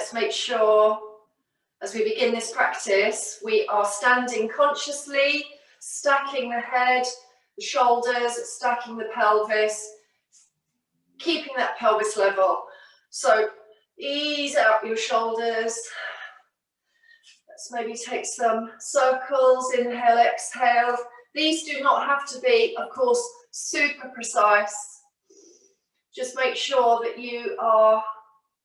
let's make sure as we begin this practice, we are standing consciously, stacking the head, the shoulders, stacking the pelvis, keeping that pelvis level. So ease out your shoulders. Let's maybe take some circles, inhale, exhale. These do not have to be, of course, super precise. Just make sure that you are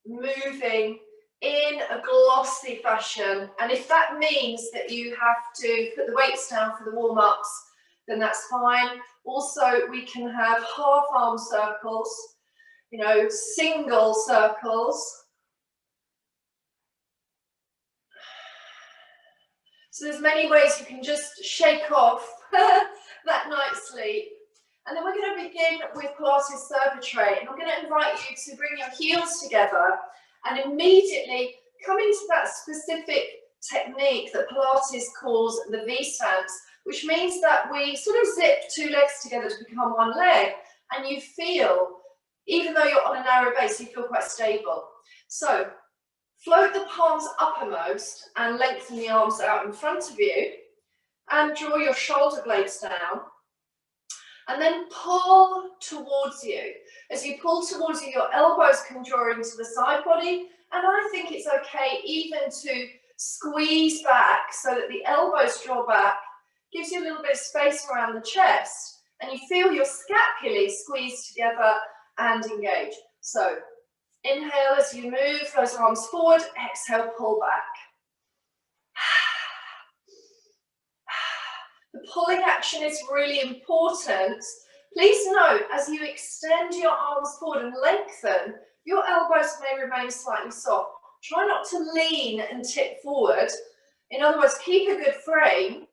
moving in a glossy fashion. And if that means that you have to put the weights down for the warm-ups, then that's fine. Also, we can have half arm circles, you know, single circles. So there's many ways you can just shake off that night's sleep. And then we're going to begin with Pilates Cervitrate. And I'm going to invite you to bring your heels together and immediately come into that specific technique that Pilates calls the V-stance, which means that we sort of zip two legs together to become one leg. And you feel, even though you're on a narrow base, you feel quite stable. So float the palms uppermost and lengthen the arms out in front of you and draw your shoulder blades down and then pull towards you. As you pull towards you, your elbows can draw into the side body, and I think it's okay even to squeeze back so that the elbows draw back, gives you a little bit of space around the chest, and you feel your scapulae squeeze together and engage. So inhale as you move those arms forward, exhale, pull back. The pulling action is really important. Please note, as you extend your arms forward and lengthen, your elbows may remain slightly soft. Try not to lean and tip forward. In other words, keep a good frame.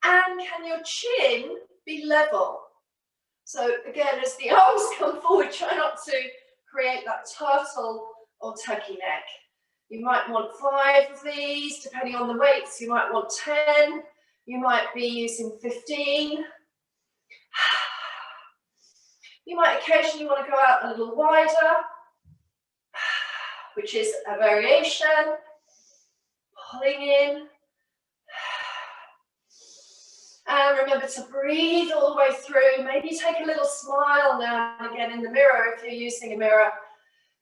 And can your chin be level? So again, as the arms come forward, try not to create that turtle or turkey neck. You might want 5 of these, depending on the weights. You might want 10. You might be using 15. You might occasionally want to go out a little wider, which is a variation. Pulling in. And remember to breathe all the way through. Maybe take a little smile now and again in the mirror if you're using a mirror,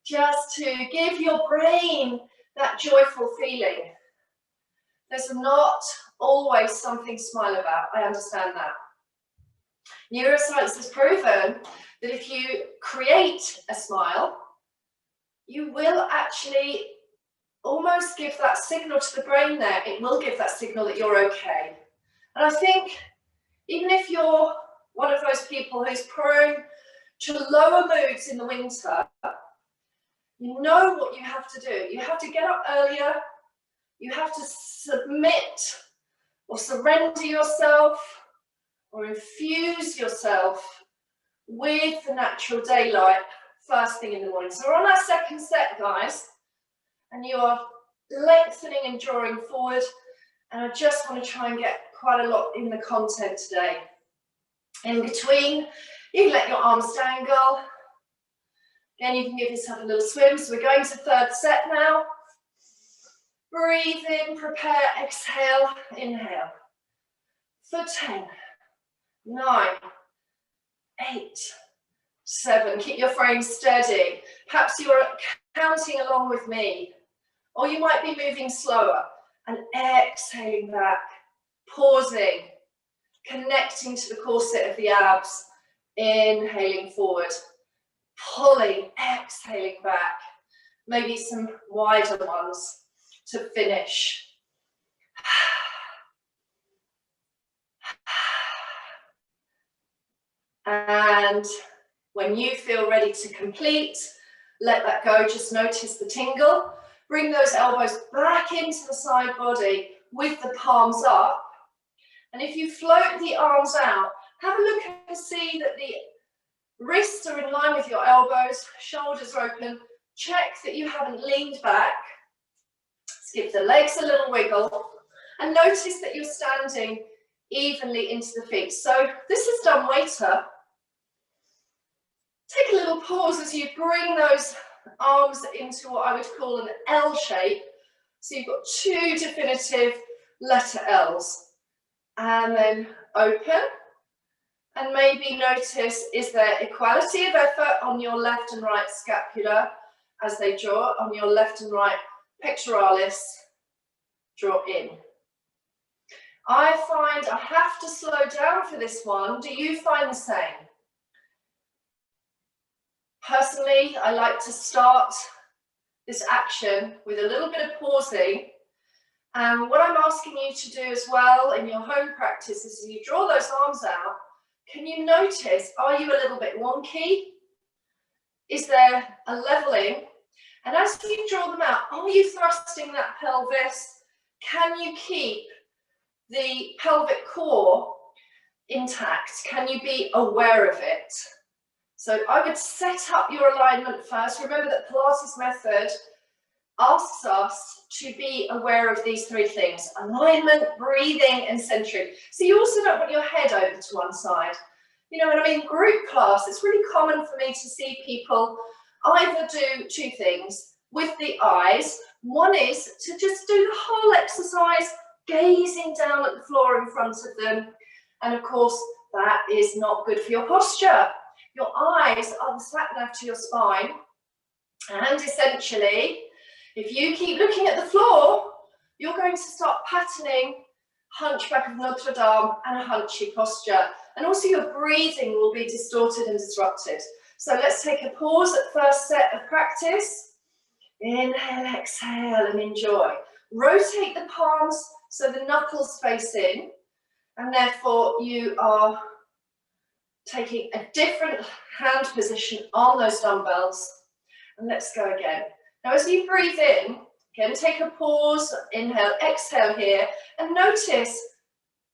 just to give your brain that joyful feeling. There's not always something to smile about. I understand that. Neuroscience has proven that if you create a smile, you will actually almost give that signal to the brain there. It will give that signal that you're okay. And I think even if you're one of those people who's prone to lower moods in the winter, you know what you have to do. You have to get up earlier. You have to submit or surrender yourself or infuse yourself with the natural daylight first thing in the morning. So we're on our second set, guys, and you are lengthening and drawing forward. And I just want to try and get quite a lot in the content today. In between, you can let your arms dangle. Again, you can give yourself a little swim. So we're going to third set now. Breathe in, prepare, exhale, inhale. For 10, 9, 8, 7. Keep your frame steady. Perhaps you're counting along with me, or you might be moving slower and exhaling back, pausing, connecting to the corset of the abs, inhaling forward, pulling, exhaling back, maybe some wider ones to finish. And when you feel ready to complete, let that go. Just notice the tingle. Bring those elbows back into the side body with the palms up. And if you float the arms out, have a look and see that the wrists are in line with your elbows, shoulders are open. Check that you haven't leaned back. Let's give the legs a little wiggle. And notice that you're standing evenly into the feet. So this is dumb waiter. Take a little pause as you bring those arms into what I would call an L shape. So you've got two definitive letter L's. And then open. And maybe notice, is there equality of effort on your left and right scapula as they draw, on your left and right pectoralis, draw in. I find I have to slow down for this one. Do you find the same? Personally, I like to start this action with a little bit of pausing. And what I'm asking you to do as well in your home practice is, as you draw those arms out, can you notice, are you a little bit wonky? Is there a leveling? And as you draw them out, are you thrusting that pelvis? Can you keep the pelvic core intact? Can you be aware of it? So I would set up your alignment first. Remember that Pilates method asks us to be aware of these three things: alignment, breathing, and centering. So you also don't want your head over to one side. You know, when I'm in group class, it's really common for me to see people either do two things with the eyes. One is to just do the whole exercise, gazing down at the floor in front of them. And of course, that is not good for your posture. Your eyes are the sat nav to your spine. And essentially, if you keep looking at the floor, you're going to start patterning hunchback of Notre Dame and a hunchy posture. And also your breathing will be distorted and disrupted. So let's take a pause at first set of practice. Inhale, exhale, and enjoy. Rotate the palms so the knuckles face in, and therefore you are taking a different hand position on those dumbbells. And let's go again. Now as you breathe in, again take a pause, inhale, exhale here, and notice,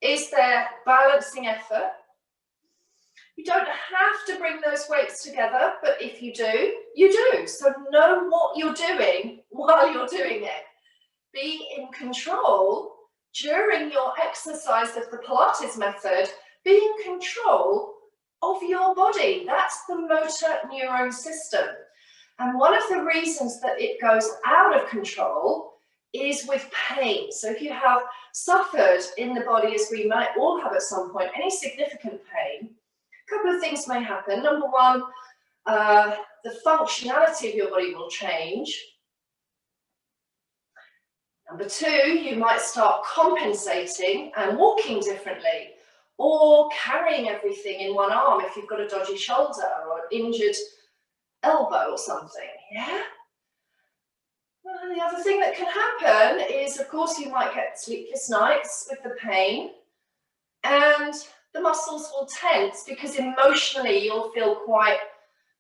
is there balancing effort? You don't have to bring those weights together, but if you do, you do. So know what you're doing while you're doing it. Be in control during your exercise of the Pilates method. Be in control of your body. That's the motor neuron system. And one of the reasons that it goes out of control is with pain. So if you have suffered in the body, as we might all have at some point, any significant pain, a couple of things may happen. Number one, the functionality of your body will change. Number two, you might start compensating and walking differently, or carrying everything in one arm if you've got a dodgy shoulder or an injured elbow or something, yeah? Well, the other thing that can happen is, of course, you might get sleepless nights with the pain, and the muscles will tense because emotionally you'll feel quite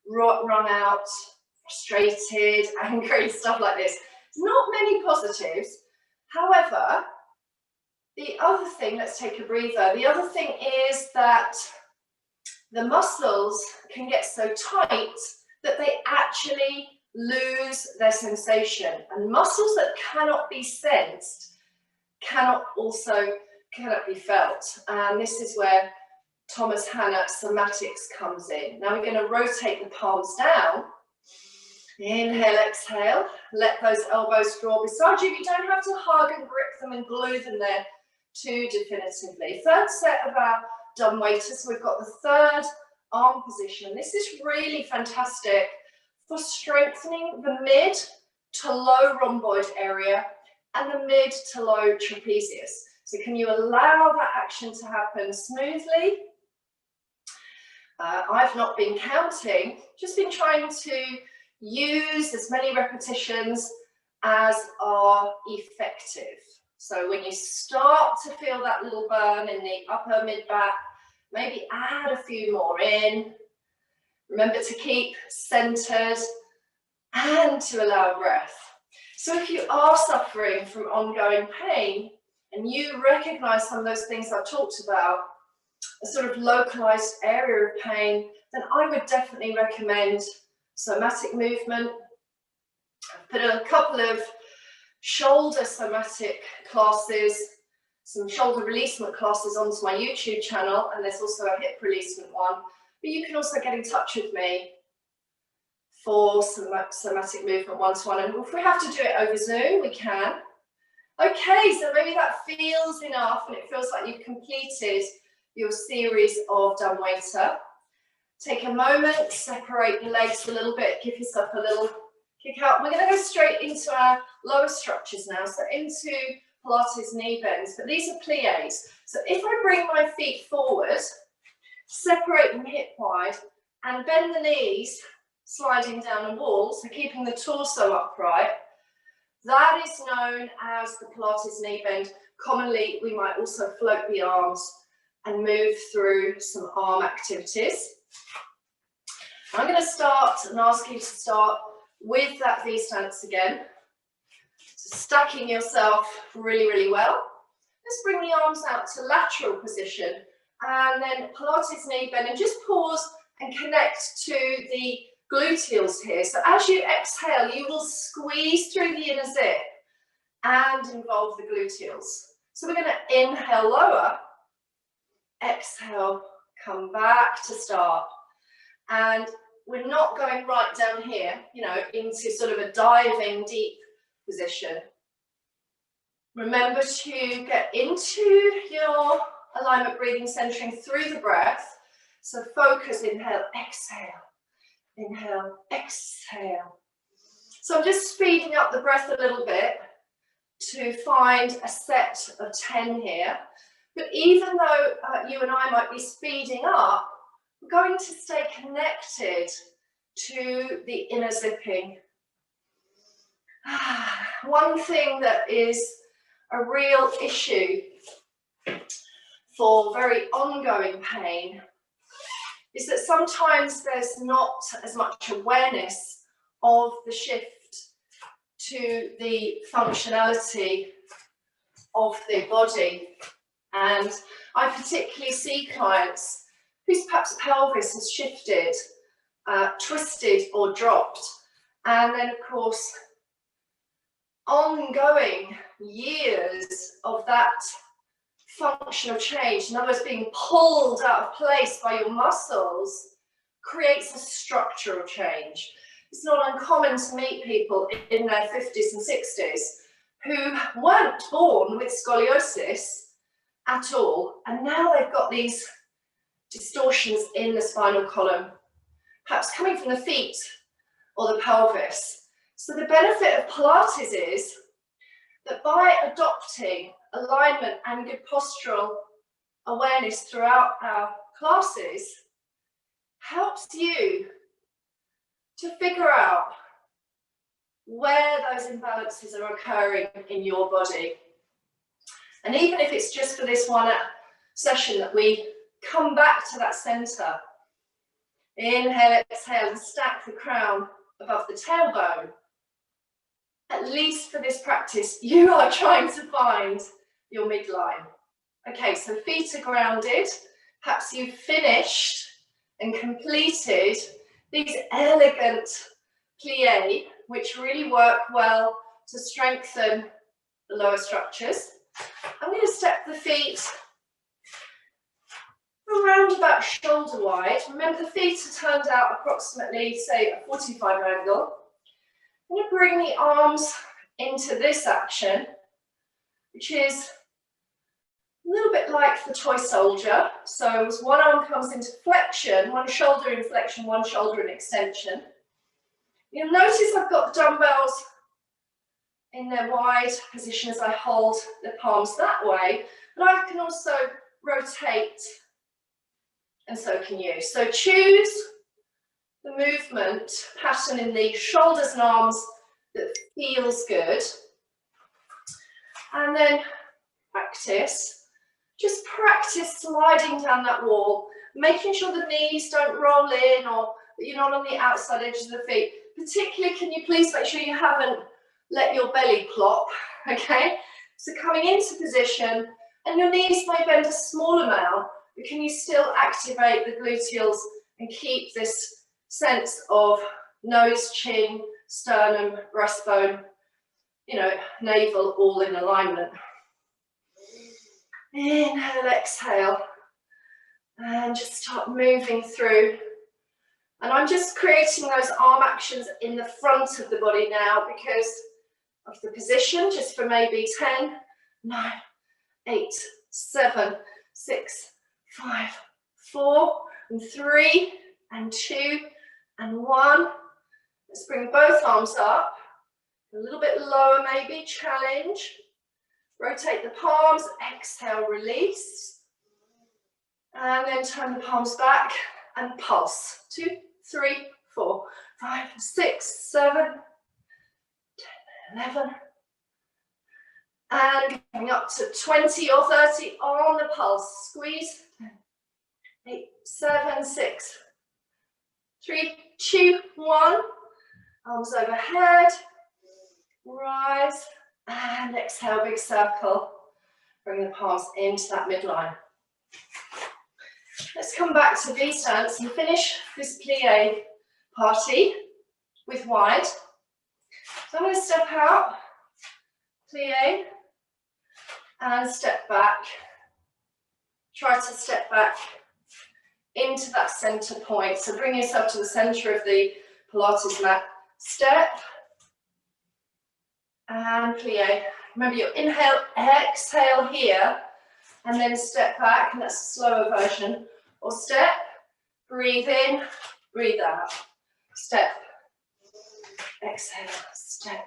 wrung out, frustrated, angry, stuff like this. Not many positives. However, the other thing, let's take a breather, the other thing is that the muscles can get so tight that they actually lose their sensation. And muscles that cannot be sensed cannot be felt. And this is where Thomas Hanna somatics comes in. Now we're going to rotate the palms down. Inhale, exhale, let those elbows draw beside you. You don't have to hug and grip them and glue them there too definitively. Third set of our dumb waiters. So we've got the third arm position. This is really fantastic for strengthening the mid to low rhomboid area and the mid to low trapezius. So can you allow that action to happen smoothly? I've not been counting, just been trying to use as many repetitions as are effective. So when you start to feel that little burn in the upper mid back, maybe add a few more in. Remember to keep centered and to allow breath. So if you are suffering from ongoing pain and you recognize some of those things I've talked about, a sort of localized area of pain, then I would definitely recommend somatic movement. I've put a couple of shoulder somatic classes, some shoulder releasement classes onto my YouTube channel, and there's also a hip releasement one. But you can also get in touch with me for some somatic movement one-to-one. And if we have to do it over Zoom, we can. Okay, so maybe that feels enough and it feels like you've completed your series of dumbwaiter. Take a moment, separate the legs a little bit, give yourself a little kick out. We're going to go straight into our lower structures now, so into Pilates knee bends, but these are pliés. So if I bring my feet forward, separate them hip wide, and bend the knees, sliding down a wall, so keeping the torso upright, that is known as the Pilates knee bend. Commonly, we might also float the arms and move through some arm activities. I'm going to start and ask you to start with that V stance again. So stacking yourself really, really well. Let's bring the arms out to lateral position and then Pilates knee bend, and just pause and connect to the gluteals here. So as you exhale, you will squeeze through the inner zip and involve the gluteals. So we're going to inhale lower, exhale, come back to start. And we're not going right down here, you know, into sort of a diving deep position. Remember to get into your alignment breathing, centering through the breath. So focus, inhale, exhale, inhale, exhale. So I'm just speeding up the breath a little bit to find a set of 10 here. But even though you and I might be speeding up, we're going to stay connected to the inner zipping. One thing that is a real issue for very ongoing pain is that sometimes there's not as much awareness of the shift to the functionality of the body. And I particularly see clients whose perhaps pelvis has shifted, twisted or dropped. And then of course, ongoing years of that functional change, in other words, being pulled out of place by your muscles, creates a structural change. It's not uncommon to meet people in their 50s and 60s who weren't born with scoliosis at all, and now they've got these distortions in the spinal column, perhaps coming from the feet or the pelvis. So the benefit of Pilates is that by adopting alignment and good postural awareness throughout our classes, helps you to figure out where those imbalances are occurring in your body. And even if it's just for this one session that we come back to that center, inhale, exhale, and stack the crown above the tailbone. At least for this practice, you are trying to find your midline. Okay, so feet are grounded. Perhaps you've finished and completed these elegant pliés, which really work well to strengthen the lower structures. I'm going to step the feet around about shoulder wide. Remember, the feet are turned out approximately, say, a 45 angle. I'm going to bring the arms into this action, which is a little bit like the toy soldier. So as one arm comes into flexion, one shoulder in flexion, one shoulder in extension. You'll notice I've got the dumbbells in their wide position as I hold the palms that way, but I can also rotate, and so can you. So choose the movement pattern in the shoulders and arms that feels good, and then just practice sliding down that wall, making sure the knees don't roll in or that you're not on the outside edges of the feet. Particularly, can you please make sure you haven't let your belly plop, okay? So coming into position, and your knees may bend a small amount, but can you still activate the gluteals and keep this sense of nose, chin, sternum, breastbone, you know, navel all in alignment. Inhale, exhale, and just start moving through And I'm just creating those arm actions in the front of the body now because of the position, just for maybe 10, 9, 8, 7, 6, 5, 4, and 3, and 2, and 1. Let's bring both arms up. A little bit lower maybe, challenge. Rotate the palms, exhale, release. And then turn the palms back and pulse. 2, 3, 4, 5, 6, 7, 10, 11. And going up to 20 or 30 on the pulse. Squeeze. 10, 8, 7, 6, 3, 2, 1. Arms overhead. Rise. And exhale, big circle. Bring the palms into that midline. Let's come back to V stance and finish this plie party with wide. So I'm going to step out, plie, and step back. Try to step back into that center point. So bring yourself to the center of the Pilates mat. Step and plie. Remember your inhale, exhale here, and then step back, and that's a slower version. Or step, breathe in, breathe out. Step, exhale, step,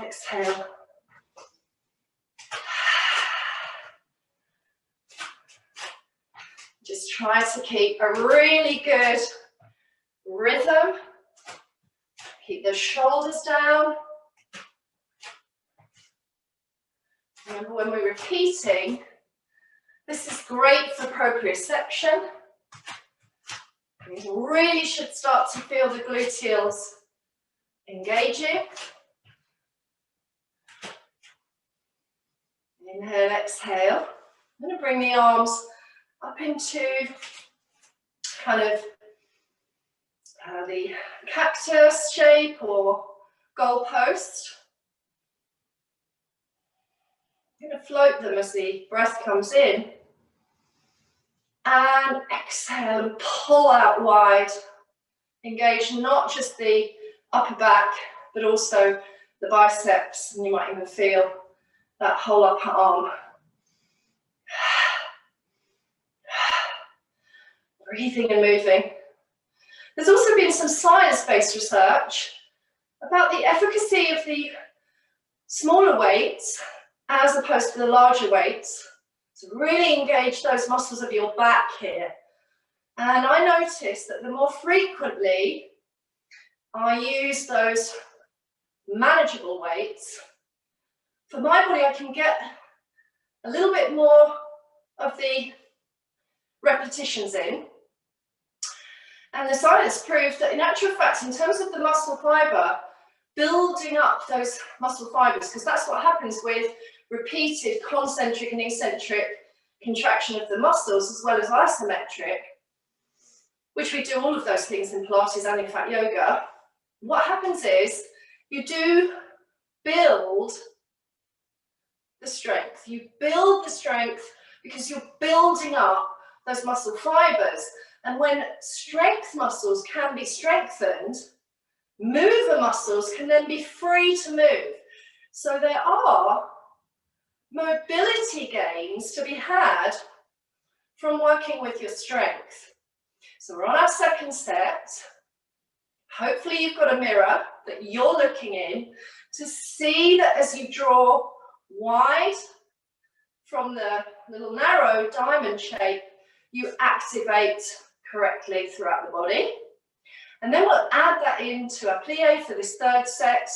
exhale. Just try to keep a really good rhythm. Keep the shoulders down. Remember, when we're repeating, this is great for proprioception. You really should start to feel the gluteals engaging. Inhale, exhale. I'm going to bring the arms up into kind of the cactus shape or goalpost. I'm going to float them as the breath comes in. And exhale and pull out wide. Engage not just the upper back, but also the biceps. And you might even feel that whole upper arm. Breathing and moving. There's also been some science-based research about the efficacy of the smaller weights as opposed to the larger weights. So really engage those muscles of your back here. And I noticed that the more frequently I use those manageable weights, for my body I can get a little bit more of the repetitions in. And the science proved that in actual fact, in terms of the muscle fiber, building up those muscle fibers, because that's what happens with repeated concentric and eccentric contraction of the muscles, as well as isometric, which we do all of those things in Pilates and in fact yoga. What happens is you do build the strength. You build the strength because you're building up those muscle fibers. And when strength muscles can be strengthened, mover muscles can then be free to move. So there are mobility gains to be had from working with your strength. So we're on our second set. Hopefully you've got a mirror that you're looking in to see that as you draw wide from the little narrow diamond shape, you activate correctly throughout the body. And then we'll add that into a plie for this third set.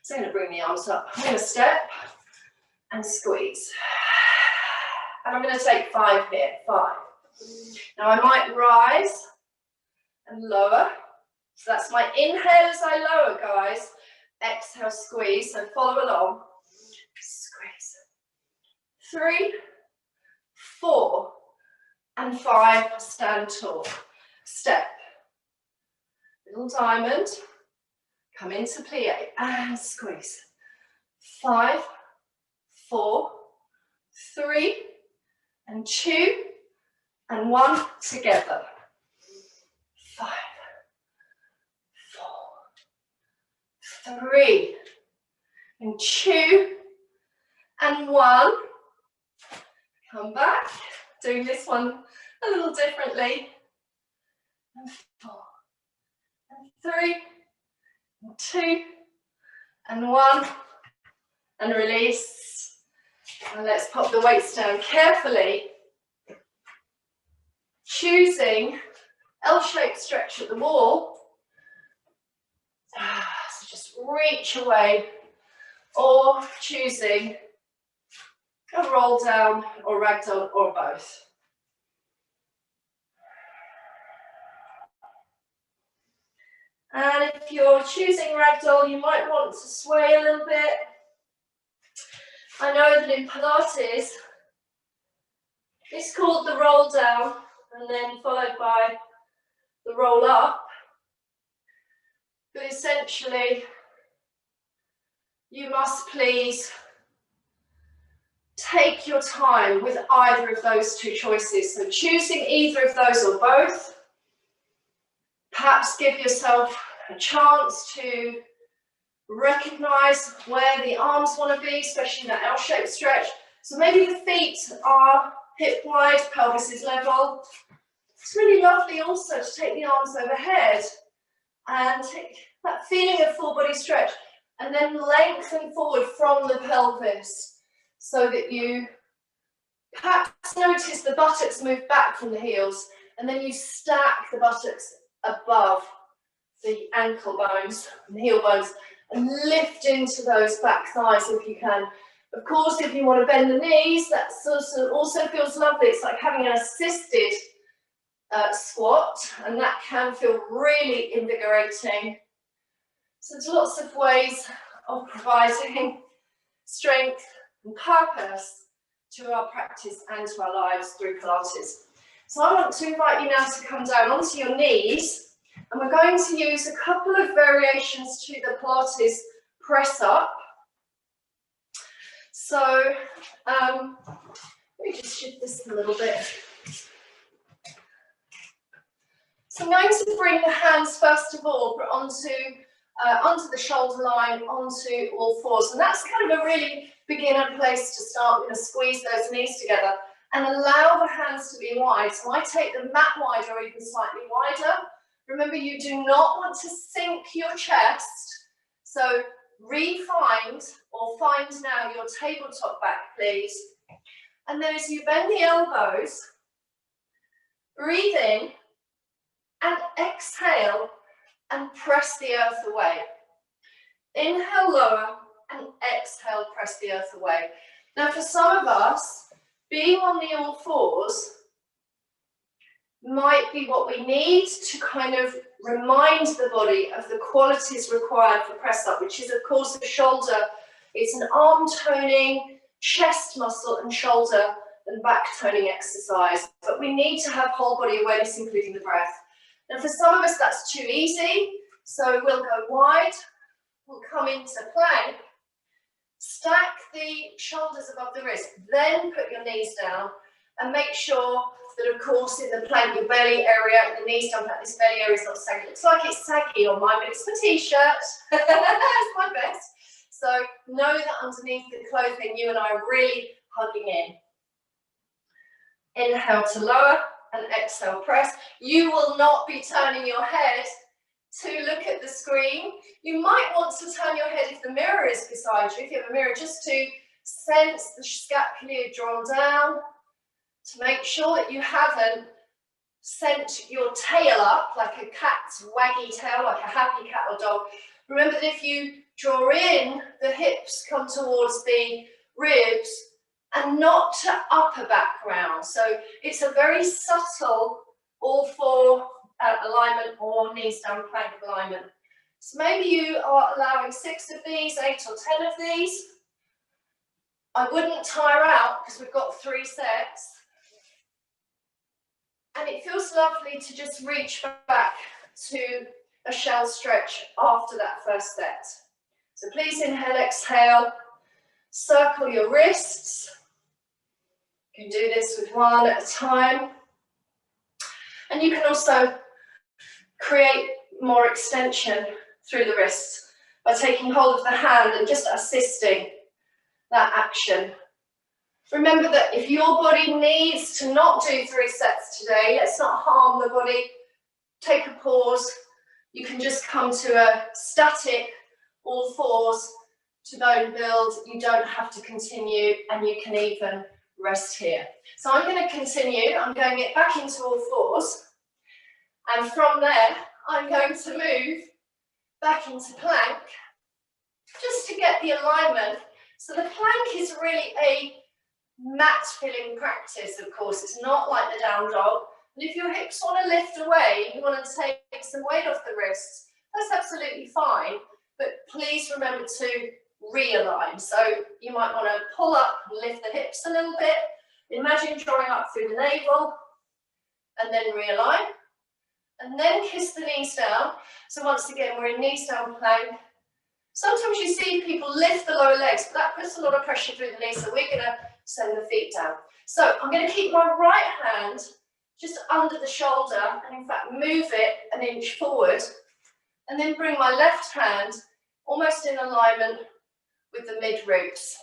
So I'm going to bring the arms up. I'm going to step and squeeze. And I'm going to take 5 here, 5. Now I might rise and lower. So that's my inhale as I lower, guys. Exhale, squeeze. So follow along. Squeeze. 3, 4, and 5. Stand tall. Step. Little diamond. Come into plie and squeeze. 5, 4, 3, and 2, and 1 together. 5, 4, 3, and 2, and 1. Come back, doing this one a little differently. And 4, and 3, and 2, and 1, and release. And let's pop the weights down carefully, choosing L-shaped stretch at the wall. So just reach away, or choosing a roll down or ragdoll or both. And if you're choosing ragdoll, you might want to sway a little bit. I know that in Pilates, it's called the roll down and then followed by the roll up. But essentially, you must please take your time with either of those two choices. So choosing either of those or both. Perhaps give yourself a chance to recognize where the arms want to be, especially in that L-shaped stretch. So maybe the feet are hip wide, pelvis is level. It's really lovely also to take the arms overhead and take that feeling of full body stretch, and then lengthen forward from the pelvis so that you perhaps notice the buttocks move back from the heels, and then you stack the buttocks above the ankle bones and heel bones and lift into those back thighs if you can. Of course, if you want to bend the knees, that also feels lovely. It's like having an assisted squat, and that can feel really invigorating. So there's lots of ways of providing strength and purpose to our practice and to our lives through Pilates. So I want to invite you now to come down onto your knees, and we're going to use a couple of variations to the Pilates press up. So let me just shift this a little bit. So I'm going to bring the hands first of all onto the shoulder line, onto all fours, and that's kind of a really beginner place to start. We're going to squeeze those knees together and allow the hands to be wide. So I take the mat wide or even slightly wider. Remember, you do not want to sink your chest, so find now your tabletop back, please. And then as you bend the elbows, breathe in and exhale and press the earth away. Inhale, lower, and exhale, press the earth away. Now for some of us, being on the all fours might be what we need to kind of remind the body of the qualities required for press up, which is of course the shoulder. It's an arm toning, chest muscle and shoulder and back toning exercise, but we need to have whole body awareness, including the breath. Now for some of us that's too easy, so we'll go wide, we'll come into plank, stack the shoulders above the wrist, then put your knees down and make sure that of course in the plank your belly area, the knees don't have this belly area is not saggy. It looks like it's saggy on mine, but it's my t-shirt. It's my best. So know that underneath the clothing you and I are really hugging in. Inhale to lower and exhale press. You will not be turning your head to look at the screen. You might want to turn your head if the mirror is beside you, if you have a mirror, just to sense the scapula drawn down, to make sure that you haven't sent your tail up like a cat's waggy tail, like a happy cat or dog. Remember that if you draw in, the hips come towards the ribs and not to upper back round. So it's a very subtle all four alignment or knees down plank alignment. So maybe you are allowing 6 of these, 8 or 10 of these. I wouldn't tire out because we've got 3 sets. And it feels lovely to just reach back to a shell stretch after that first set. So please inhale, exhale, circle your wrists. You can do this with one at a time. And you can also create more extension through the wrists by taking hold of the hand and just assisting that action. Remember that if your body needs to not do 3 sets today, let's not harm the body. Take a pause. You can just come to a static all fours to bone build. You don't have to continue, and you can even rest here. So I'm going to continue. I'm going it back into all fours, and from there I'm going to move back into plank just to get the alignment. So the plank is really a mat filling practice, of course. It's not like the down dog. And if your hips want to lift away, you want to take some weight off the wrists, that's absolutely fine. But please remember to realign. So you might want to pull up and lift the hips a little bit. Imagine drawing up through the navel, and then realign. And then kiss the knees down. So once again, we're in knees down plank. Sometimes you see people lift the lower legs, but that puts a lot of pressure through the knees, so we're going to send the feet down. So I'm going to keep my right hand just under the shoulder, and in fact move it an inch forward, and then bring my left hand almost in alignment with the mid-ribs,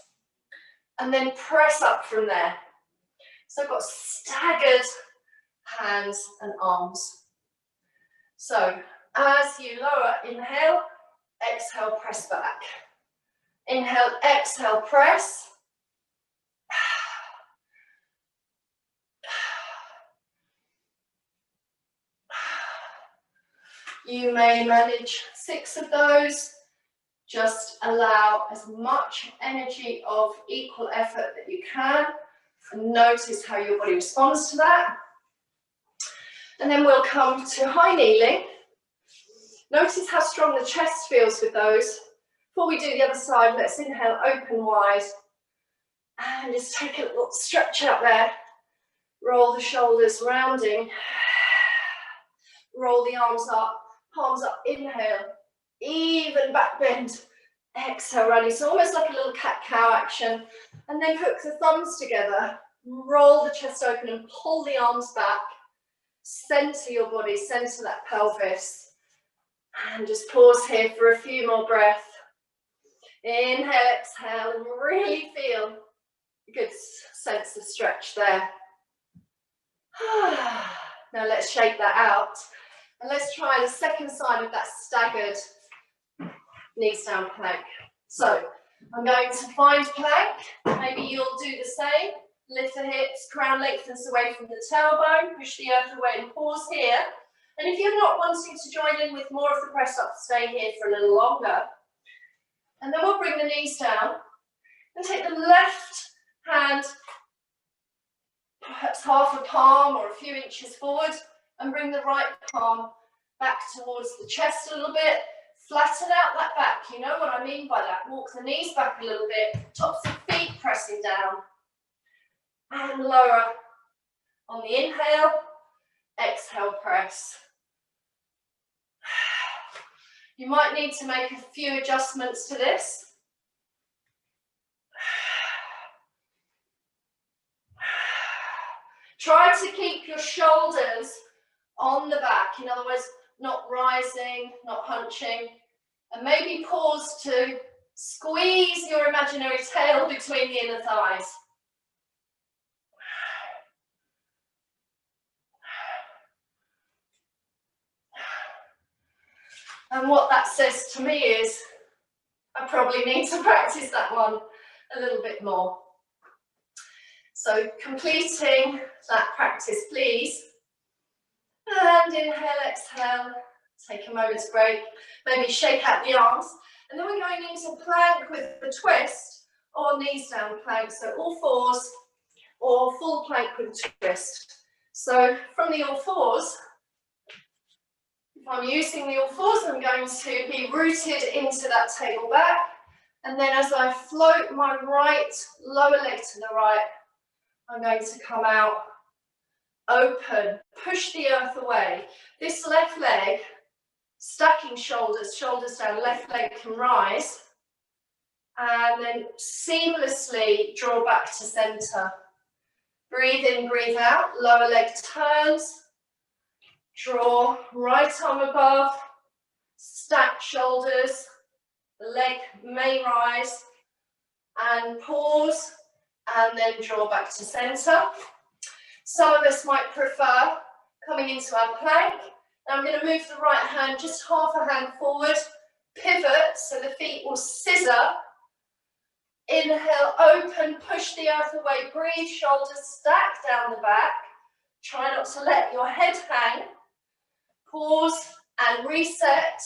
and then press up from there. So I've got staggered hands and arms. So as you lower, inhale, exhale, press back. Inhale, exhale, press. You may manage 6 of those. Just allow as much energy of equal effort that you can. And notice how your body responds to that. And then we'll come to high kneeling. Notice how strong the chest feels with those. Before we do the other side, let's inhale, open wide. And just take a little stretch out there. Roll the shoulders, rounding. Roll the arms up, palms up, inhale. Even back bend. Exhale, rally. So almost like a little cat-cow action. And then hook the thumbs together. Roll the chest open and pull the arms back. Center your body, center that pelvis. And just pause here for a few more breaths. Inhale, exhale, and really feel a good sense of stretch there. Now let's shake that out. And let's try the second side of that staggered knees down plank. So I'm going to find plank. Maybe you'll do the same. Lift the hips, crown lengthens away from the tailbone, push the earth away and pause here. And if you're not wanting to join in with more of the press up, stay here for a little longer. And then we'll bring the knees down and take the left hand perhaps half a palm or a few inches forward, and bring the right palm back towards the chest a little bit. Flatten out that back. You know what I mean by that. Walk the knees back a little bit. Tops of feet pressing down. And lower on the inhale. Exhale, press. You might need to make a few adjustments to this. Try to keep your shoulders on the back. In other words, not rising, not hunching. And maybe pause to squeeze your imaginary tail between the inner thighs. And what that says to me is, I probably need to practice that one a little bit more. So completing that practice, please. And inhale, exhale, take a moment's break. Maybe shake out the arms. And then we're going into plank with the twist, or knees down plank. So all fours, or full plank with a twist. So from the all fours, if I'm using the all fours, I'm going to be rooted into that table back. And then as I float my right lower leg to the right, I'm going to come out, open, push the earth away. This left leg, stacking shoulders, shoulders down, left leg can rise. And then seamlessly draw back to center. Breathe in, breathe out, lower leg turns. Draw right arm above, stack shoulders, the leg may rise, and pause, and then draw back to center. Some of us might prefer coming into our plank. Now I'm going to move the right hand just half a hand forward, pivot so the feet will scissor. Inhale, open, push the earth away, breathe, shoulders stack down the back. Try not to let your head hang. Pause and reset.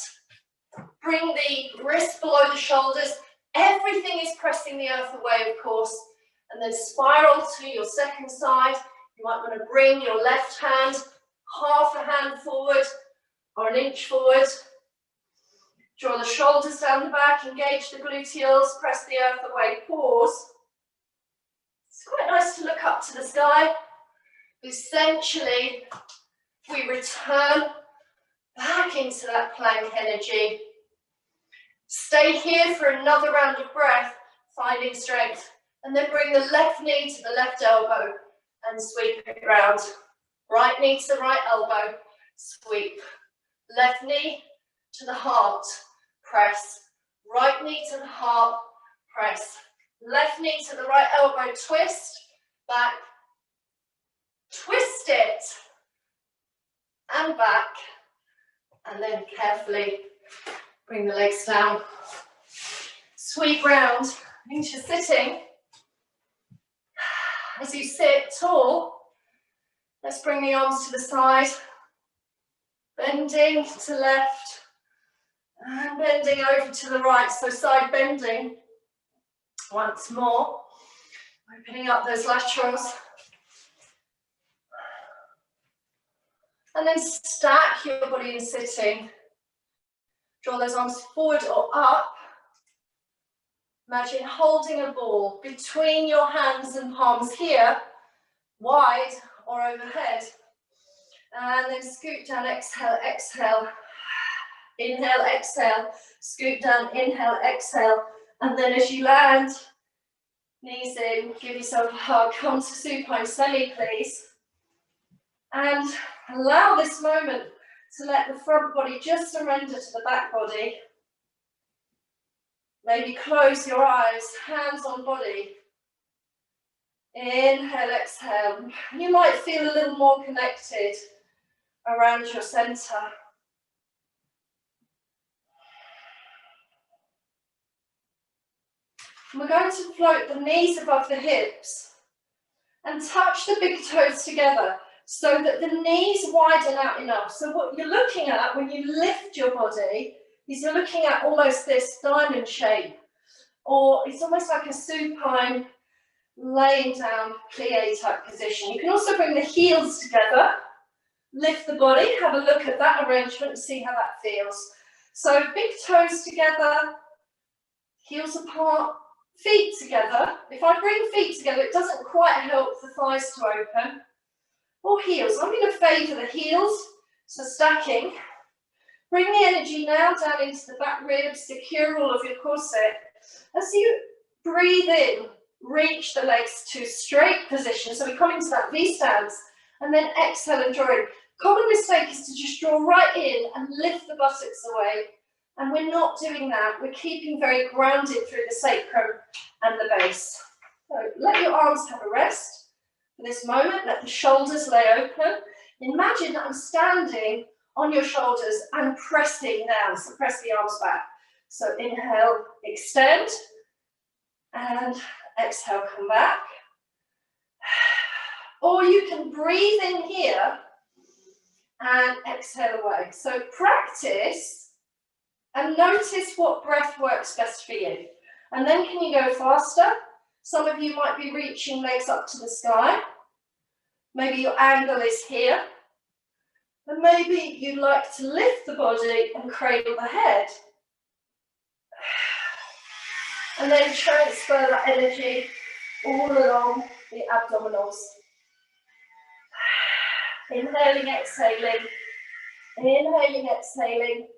Bring the wrist below the shoulders. Everything is pressing the earth away, of course. And then spiral to your second side. You might want to bring your left hand half a hand forward or an inch forward. Draw the shoulders down the back, engage the gluteals, press the earth away, pause. It's quite nice to look up to the sky. Essentially, we return back into that plank energy. Stay here for another round of breath, finding strength. And then bring the left knee to the left elbow and sweep it round. Right knee to the right elbow, sweep. Left knee to the heart, press. Right knee to the heart, press. Left knee to the right elbow, twist, back. Twist it, and back. And then carefully bring the legs down. Sweep round into sitting. As you sit tall, let's bring the arms to the side, bending to left, and bending over to the right, so side bending. Once more, opening up those laterals. And then stack your body in sitting. Draw those arms forward or up. Imagine holding a ball between your hands and palms here, wide or overhead. And then scoot down, exhale, exhale. Inhale, exhale. Scoot down, inhale, exhale. And then as you land, knees in, give yourself a hug. Come to supine semi, please. And allow this moment to let the front body just surrender to the back body. Maybe close your eyes, hands on body. Inhale, exhale. You might feel a little more connected around your center. We're going to float the knees above the hips and touch the big toes together so that the knees widen out enough. So what you're looking at when you lift your body is you're looking at almost this diamond shape, or it's almost like a supine laying down plie type position. You can also bring the heels together, lift the body, have a look at that arrangement and see how that feels. So big toes together, heels apart, feet together. If I bring feet together, it doesn't quite help the thighs to open. Or heels. I'm going to favour the heels, so stacking. Bring the energy now down into the back ribs, secure all of your corset. As you breathe in, reach the legs to straight position. So we come into that V stance, and then exhale and draw in. Common mistake is to just draw right in and lift the buttocks away. And we're not doing that. We're keeping very grounded through the sacrum and the base. So let your arms have a rest for this moment. Let the shoulders lay open. Imagine that I'm standing on your shoulders and pressing down. So press the arms back. So inhale, extend, and exhale, come back. Or you can breathe in here and exhale away. So practice and notice what breath works best for you. And then can you go faster? Some of you might be reaching legs up to the sky. Maybe your angle is here. And maybe you'd like to lift the body and cradle the head. And then transfer that energy all along the abdominals. Inhaling, exhaling. Inhaling, exhaling.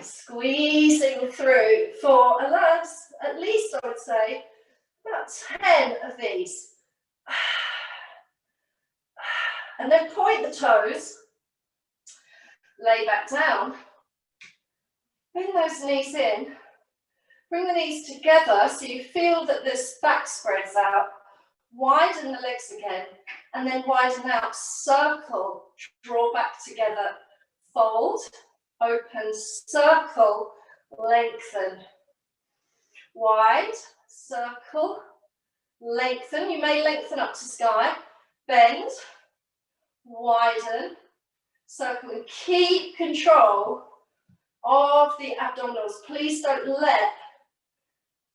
Squeezing through for at least I would say about 10 of these. And then point the toes, lay back down, bring those knees in, bring the knees together so you feel that this back spreads out, widen the legs again, and then widen out, circle, draw back together, fold, open, circle, lengthen, wide, circle, lengthen, you may lengthen up to sky, bend, widen, circle, and keep control of the abdominals. Please don't let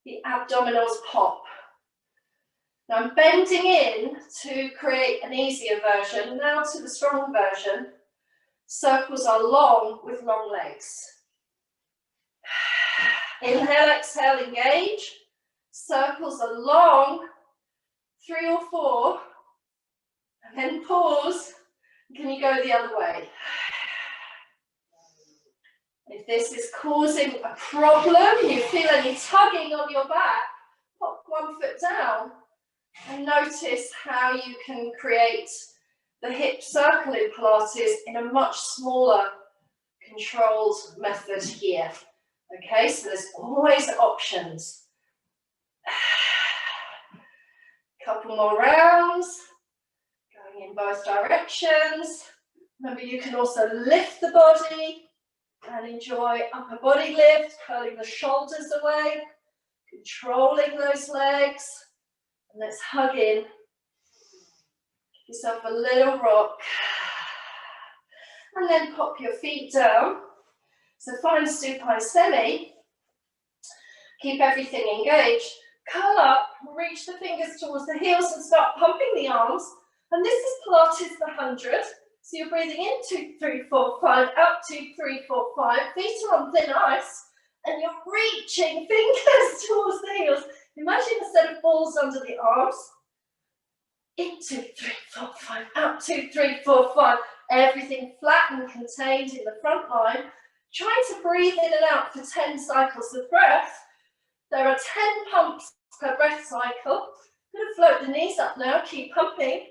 the abdominals pop. Now I'm bending in to create an easier version. Now to the strong version. Circles are long with long legs. Inhale, exhale, engage. Circles are long, 3 or 4, and then pause. Can you go the other way? If this is causing a problem, you feel any tugging on your back, pop one foot down and notice how you can create the hip circle in Pilates in a much smaller, controlled method here. Okay, so there's always options. Couple more rounds, going in both directions. Remember, you can also lift the body and enjoy upper body lift, curling the shoulders away, controlling those legs. And let's hug in. Give yourself a little rock. And then pop your feet down. So find supine semi. Keep everything engaged. Curl up, reach the fingers towards the heels and start pumping the arms. And this is Pilates the 100. So you're breathing in 2, 3, 4, 5, out 2, 3, 4, 5. Feet are on thin ice. And you're reaching fingers towards the heels. Imagine a set of balls under the arms. In 2, 3, 4, 5, out 2, 3, 4, 5. Everything flat and contained in the front line. Try to breathe in and out for 10 cycles of breath. There are 10 pumps per breath cycle. I'm going to float the knees up now, keep pumping.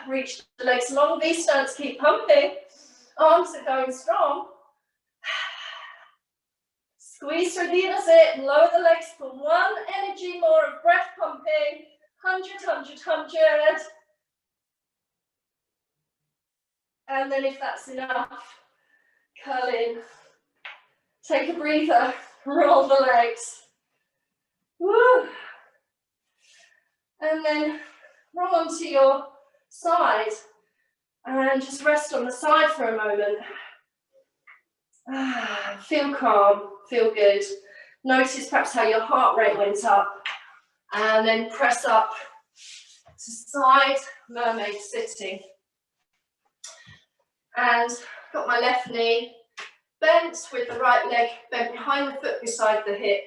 Reach the legs long, V stance, keep pumping. Arms are going strong. Squeeze through the inner zip and lower the legs for 1 energy more of breath pumping. 100, 100, 100. And then if that's enough, curl in. Take a breather, roll the legs. Woo. And then roll onto your side and just rest on the side for a moment. Feel calm, feel good. Notice perhaps how your heart rate went up, and then press up to side mermaid sitting. And got my left knee bent with the right leg bent behind the foot beside the hip.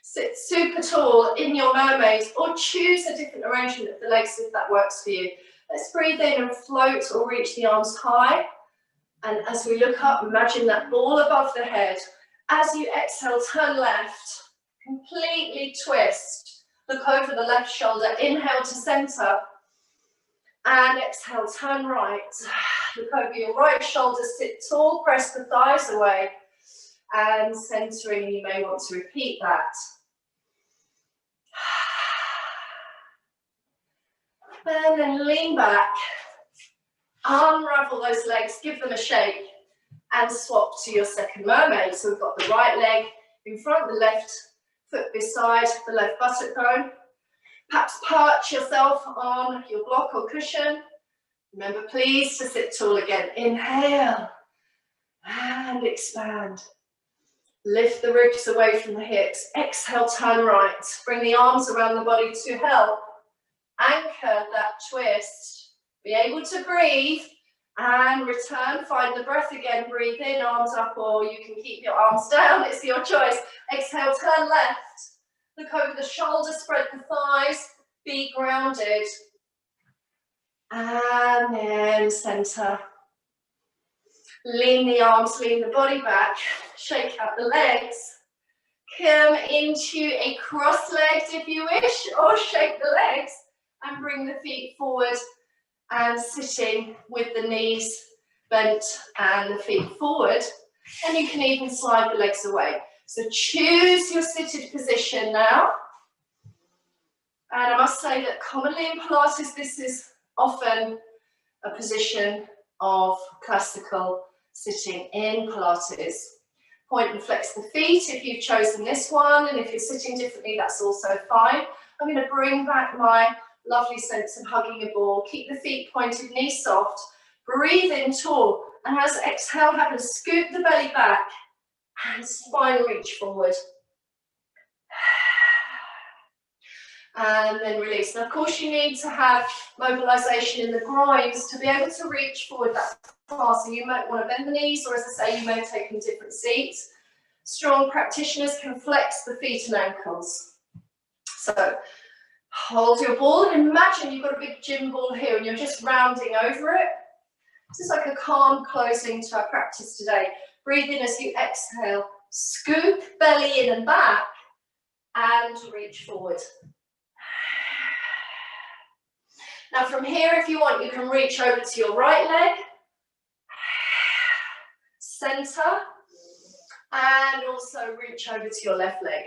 Sit super tall in your mermaid, or choose a different arrangement of the legs if that works for you. Let's breathe in and float or reach the arms high. And as we look up, imagine that ball above the head. As you exhale, turn left, completely twist. Look over the left shoulder, inhale to center. And exhale, turn right. Look over your right shoulder, sit tall, press the thighs away. And centering, you may want to repeat that. And then lean back. Unravel those legs, give them a shake, and swap to your second mermaid. So we've got the right leg in front, the left foot beside the left buttock bone. Perhaps perch yourself on your block or cushion. Remember, please, to sit tall again. Inhale and expand. Lift the ribs away from the hips. Exhale, turn right. Bring the arms around the body to help anchor that twist. Be able to breathe and return. Find the breath again. Breathe in, arms up, or you can keep your arms down. It's your choice. Exhale, turn left. Look over the shoulders, spread the thighs. Be grounded. And then center. Lean the arms, lean the body back. Shake out the legs. Come into a cross-legged if you wish, or shake the legs and bring the feet forward and sitting with the knees bent and the feet forward. And you can even slide the legs away. So choose your seated position now. And I must say that commonly in Pilates, this is often a position of classical sitting in Pilates. Point and flex the feet if you've chosen this one, and if you're sitting differently, that's also fine. I'm going to bring back my lovely sense of hugging a ball. Keep the feet pointed, knees soft. Breathe in tall, and as exhale happens, scoop the belly back and spine reach forward. And then release. Now, of course, you need to have mobilization in the groins to be able to reach forward that far. So you might want to bend the knees, or as I say, you may take in different seats. Strong practitioners can flex the feet and ankles. So hold your ball and imagine you've got a big gym ball here and you're just rounding over it. This is like a calm closing to our practice today. Breathe in as you exhale. Scoop belly in and back and reach forward. Now from here, if you want, you can reach over to your right leg, center, and also reach over to your left leg.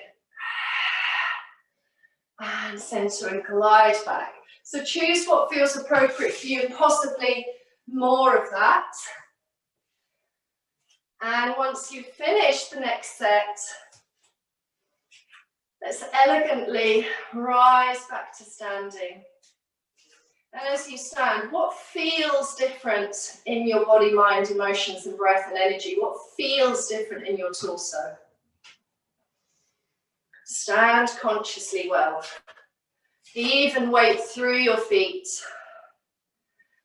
And center and glide back. So choose what feels appropriate for you and possibly more of that. And once you've finished the next set, let's elegantly rise back to standing. And as you stand, what feels different in your body, mind, emotions, and breath and energy? What feels different in your torso? Stand consciously well. Even weight through your feet.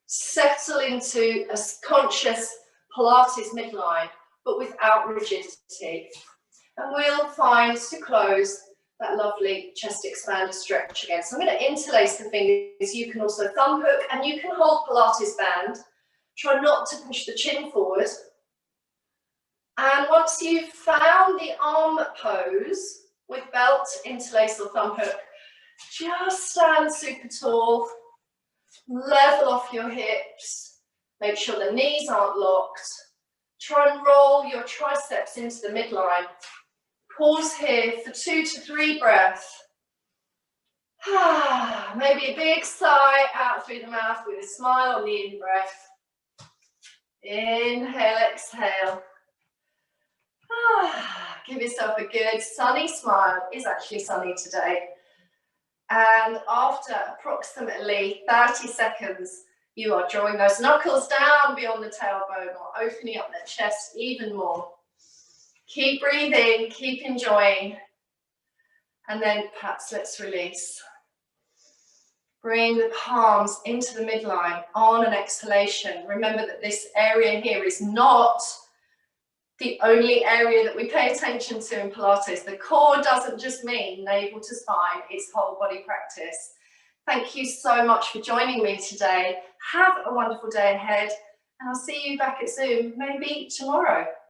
Settle into a conscious Pilates midline, but without rigidity. And we'll find to close that lovely chest expander stretch again. So I'm going to interlace the fingers. You can also thumb hook and you can hold Pilates band. Try not to push the chin forward. And once you've found the arm pose with belt, interlace or thumb hook, just stand super tall, level off your hips, make sure the knees aren't locked. Try and roll your triceps into the midline. Pause here for 2 to 3 breaths. Maybe a big sigh out through the mouth with a smile on the in-breath. Inhale, exhale. Give yourself a good sunny smile. It is actually sunny today. And after approximately 30 seconds, you are drawing those knuckles down beyond the tailbone or opening up the chest even more. Keep breathing, keep enjoying. And then perhaps let's release. Bring the palms into the midline on an exhalation. Remember that this area here is not the only area that we pay attention to in Pilates. The core doesn't just mean navel to spine, it's whole body practice. Thank you so much for joining me today. Have a wonderful day ahead, and I'll see you back at Zoom maybe tomorrow.